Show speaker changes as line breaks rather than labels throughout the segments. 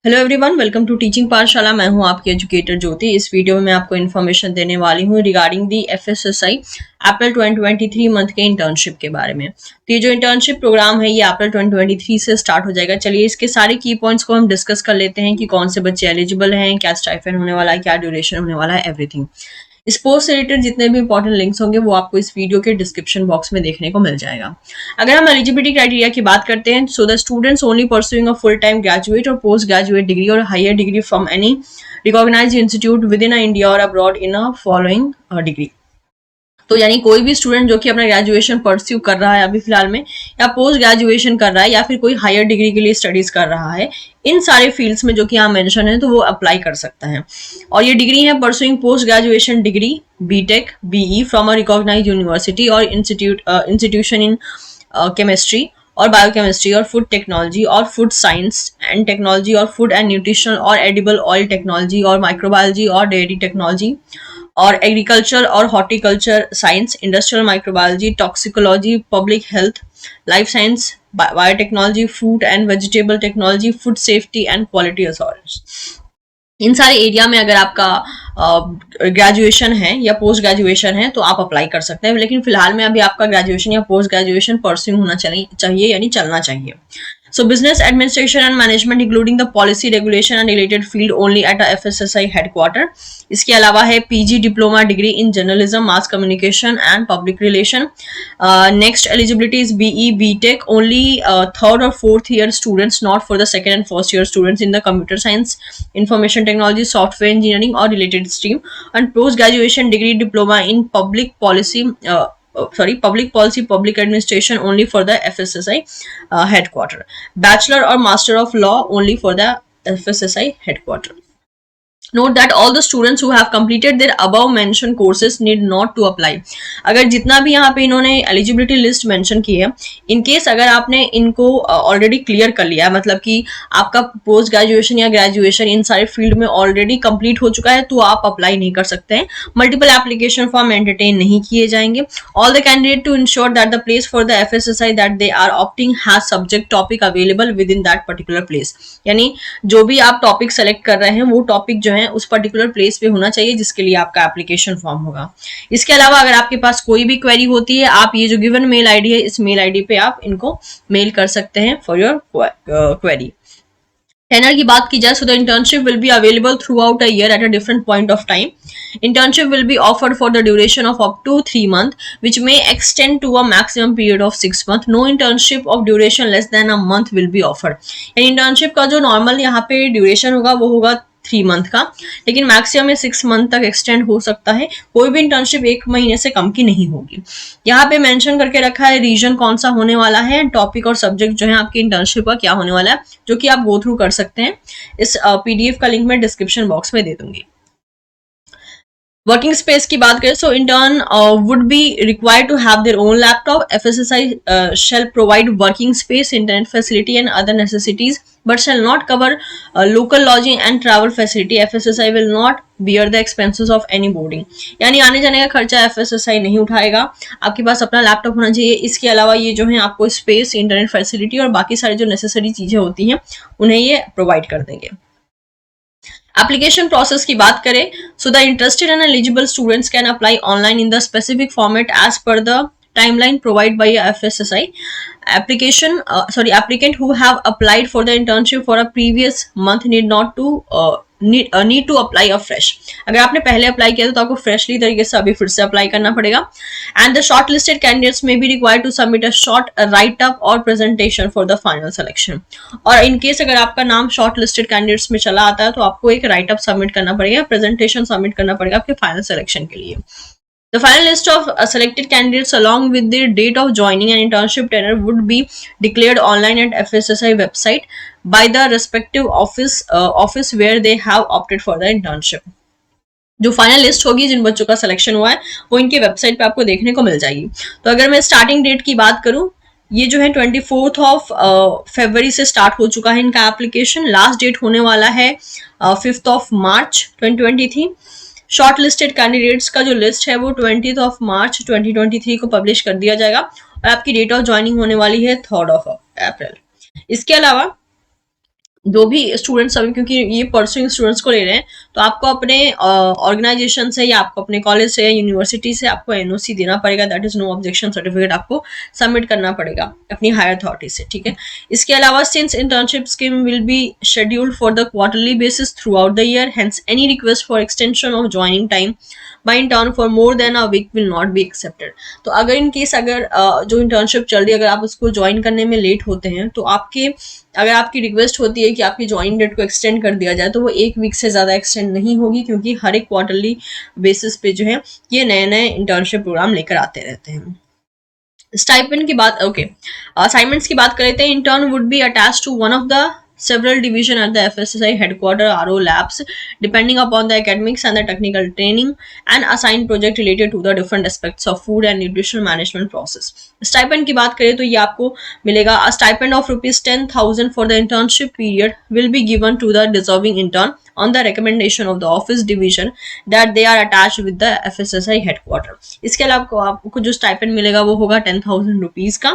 Hello everyone, welcome to teaching Pathshala. मैं हूं आपकी एजुकेटर ज्योति। इस वीडियो में मैं आपको इन्फॉर्मेशन देने वाली हूं regarding the FSSI April 2023 month के इंटर्नशिप के बारे में। तो ये जो इंटर्नशिप प्रोग्राम है ये अप्रैल 2023 से स्टार्ट हो जाएगा। चलिए इसके सारे की पॉइंट्स को हम डिस्कस कर लेते हैं कि कौन से बच्चे एलिजिबल हैं, क्या स्टाइपेंड होने वाला है, क्या ड्यूरेशन होने वाला है, एवरीथिंग। इस पोस्ट से रिलेटेड जितने भी इंपॉर्टेंट लिंक्स होंगे वो आपको इस वीडियो के डिस्क्रिप्शन बॉक्स में देखने को मिल जाएगा। अगर हम एलिजिबिलिटी क्राइटेरिया की बात करते हैं, so the students only pursuing a full time graduate और पोस्ट ग्रेजुएट डिग्री और higher degree from any recognised institute within India और abroad in a following degree. तो यानी कोई भी स्टूडेंट जो कि अपना ग्रेजुएशन परस्यू कर रहा है अभी फिलहाल में, या पोस्ट ग्रेजुएशन कर रहा है, या फिर कोई हायर डिग्री के लिए स्टडीज कर रहा है, इन सारे फील्ड्स में जो कि यहाँ मेंशन है तो वो अप्लाई कर सकता है। और ये डिग्री है pursuing post graduation degree BTech BE from a recognised university और इंस्टीट्यूशन इन केमिस्ट्री और बायोकेमिस्ट्री और फूड टेक्नोलॉजी और फूड साइंस एंड टेक्नोलॉजी और फूड एंड न्यूट्रिशन और एडिबल ऑयल टेक्नोलॉजी और माइक्रोबायोलॉजी और डेयरी टेक्नोलॉजी और एग्रीकल्चर और horticulture science, industrial microbiology, toxicology, public health, life science, biotechnology, fruit and vegetable technology, food safety and quality assurance. इन सारे area में अगर आपका ग्रेजुएशन है या पोस्ट ग्रेजुएशन है तो आप अप्लाई कर सकते हैं, लेकिन फिलहाल में अभी आपका ग्रेजुएशन या पोस्ट ग्रेजुएशन परस्यू होना चाहिए यानी चलना चाहिए। So business administration and management including the policy regulation and related field only at a FSSI headquarter. इसके अलावा है PG diploma degree in journalism, mass communication and public relation. Next eligibility is BE BTech only third or fourth year students, not for the second and first year students in the computer science, information technology, software engineering or related stream. And post graduation degree diploma in public policy. Public policy, public administration only for the FSSI headquarter. Bachelor or master of law only for the FSSI headquarter. Note that all the students who have completed their above mentioned courses need not to apply. अगर जितना भी यहाँ पे इन्होंने eligibility list mention की है, in case अगर आपने इनको ऑलरेडी क्लियर कर लिया है, मतलब कि आपका पोस्ट ग्रेजुएशन या ग्रेजुएशन इन सारे फील्ड में ऑलरेडी कंप्लीट हो चुका है, तो आप अप्लाई नहीं कर सकते हैं। मल्टीपल एप्लीकेशन फॉर्म एंटरटेन नहीं किए जाएंगे। All the candidate to ensure that the place for the FSSI that they are opting has subject topic available within that particular place. यानी जो भी आप टॉपिक सेलेक्ट कर रहे हैं वो टॉपिक जो है उस पर्टिकुलर प्लेस पे होना चाहिए जिसके लिए आपका एप्लीकेशन फॉर्म होगा। इसके अलावा अगर आपके पास कोई भी क्वेरी होती है, आप ये जो गिवन मेल आईडी है इस मेल आईडी पे आप इनको मेल कर सकते हैं फॉर योर क्वेरी। टेनर की बात की जाए, so the internship will be available through out a year at a different point of time. Internship will be offered for the duration of up to 3 months, which may extend to a maximum period of 6 months. No internship of duration less than a month will be offered. यानी internship का जो normal यहाँ पे duration होगा वो होगा 3 month का, लेकिन मैक्सिमम में 6 मंथ तक एक्सटेंड हो सकता है। कोई भी इंटर्नशिप 1 महीने से कम की नहीं होगी। यहाँ पे मेंशन करके रखा है रीजन कौन सा होने वाला है, टॉपिक और सब्जेक्ट जो है आपकी इंटर्नशिप का क्या होने वाला है, जो कि आप गो थ्रू कर सकते हैं। इस PDF का लिंक मैं डिस्क्रिप्शन बॉक्स में दे दूंगी। वर्किंग स्पेस की बात करें, so intern would be required to have their own laptop. FSSI shall provide working space, internet facility and other necessities, but shall not cover local lodging and travel facility. FSSI will not bear the expenses of any boarding. यानी आने जाने का खर्चा FSSI नहीं उठाएगा। आपके पास अपना laptop होना चाहिए। इसके अलावा ये जो है आपको स्पेस, इंटरनेट फैसिलिटी और बाकी सारी जो नेसेसरी चीजें होती हैं उन्हें ये प्रोवाइड कर देंगे। एप्लीकेशन प्रोसेस की बात करें, so the interested and eligible students can apply online in the specific format as per the timeline provided by FSSI. Applicant who have applied for the internship for a previous month need to apply afresh. अगर आपने पहले apply किया तो आपको freshly तरीके से अभी फिर से अप्लाई करना पड़ेगा। And the short listed candidates में be required to submit a short write up और presentation for the final selection. और इन केस अगर आपका नाम शॉर्ट लिस्टेड कैंडिडेट्स में चला आता है तो आपको एक राइट अप सबमिट करना पड़ेगा, प्रेजेंटेशन सबमिट करना पड़ेगा आपके फाइनल सिलेक्शन के लिए। The final list of selected candidates along with their date of joining and internship tenure would be declared online at FSSI website by the respective office where they have opted for the internship. जो final list होगी जिन बच्चों का selection हुआ है वो इनके website पे आपको देखने को मिल जाएगी। तो अगर मैं स्टार्टिंग डेट की बात करूं, ये जो है 24 ऑफ फरवरी से स्टार्ट हो चुका है इनका एप्लीकेशन। लास्ट डेट होने वाला है 5 of March 2023। Short listed candidates का जो लिस्ट है वो 20 ऑफ मार्च 2023 को पब्लिश कर दिया जाएगा और आपकी डेट ऑफ ज्वाइनिंग होने वाली है 3 ऑफ अप्रैल। इसके अलावा जो भी स्टूडेंट्स अभी, क्योंकि ये परसुइंग स्टूडेंट्स को ले रहे हैं, तो आपको अपने ऑर्गेनाइजेशन से या आपको अपने कॉलेज से या यूनिवर्सिटी से आपको एनओसी देना पड़ेगा, that is no objection certificate आपको सबमिट करना पड़ेगा अपनी हायर अथॉरिटी से, ठीक है। इसके अलावा since internship scheme will be scheduled for the quarterly basis throughout the year, hence any request for extension of joining time by intern for more than a week will not be accepted. तो अगर in case अगर जो internship चल रही है, अगर आप उसको ज्वाइन करने में लेट होते हैं, तो आपके अगर आपकी रिक्वेस्ट होती है कि आपकी ज्वाइनिंग डेट को एक्सटेंड कर दिया जाए, तो वो 1 वीक से ज़्यादा एक्सटेंड नहीं होगी, क्योंकि हर एक क्वार्टरली बेसिस पे जो है ये नए नए इंटर्नशिप प्रोग्राम लेकर आते रहते हैं। स्टाइपेंड की बात, ओके, असाइनमेंट्स की बात करते हैं। Intern would be attach to one of the several division at the FSSI headquarter RO labs depending upon the academics and the technical training, and assigned project related to the different aspects of food and nutritional management process. Stipend की बात करें तो ये आपको मिलेगा a stipend of ₹10,000 for the internship period will be given to the deserving intern on the recommendation of the office division that they are attached with the FSSI headquarter. इसके अलावा आपको जो स्टाइपेंड मिलेगा वो होगा ₹10,000 का,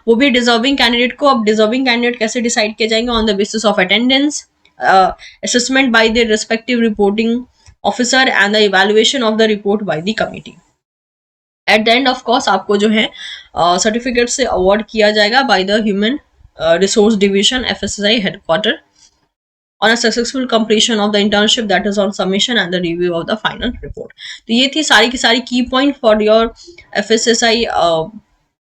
वो भी डिजर्विंग कैंडिडेट को। अब डिजर्विंग कैंडिडेट कैसे डिसाइड किए जाएंगे? On the basis of attendance, assessment by the respective reporting officer and the evaluation of the report by the committee. At the end of course आपको जो है सर्टिफिकेट से award किया जाएगा by the human resource division FSSI headquarter on a successful completion of the internship, that is on submission and the review of the final report. तो ये थी सारी की सारी की point for your FSSI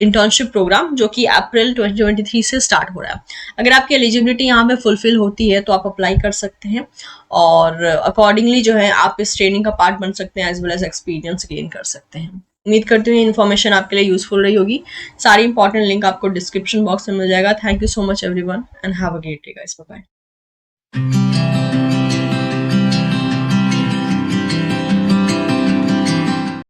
internship program, जो कि अप्रैल 2023 से स्टार्ट हो रहा है। अगर आपकी एलिजिबिलिटी यहाँ पे फुलफिल होती है तो आप अप्लाई कर सकते हैं, और अकॉर्डिंगली जो है आप इस ट्रेनिंग का पार्ट बन सकते हैं, as well as experience gain कर सकते हैं। उम्मीद करती हूँ इन्फॉर्मेशन आपके लिए यूजफुल रही होगी। सारी इंपॉर्टेंट लिंक आपको डिस्क्रिप्शन बॉक्स में मिल जाएगा। Thank you so much everyone and have a great day guys, bye bye.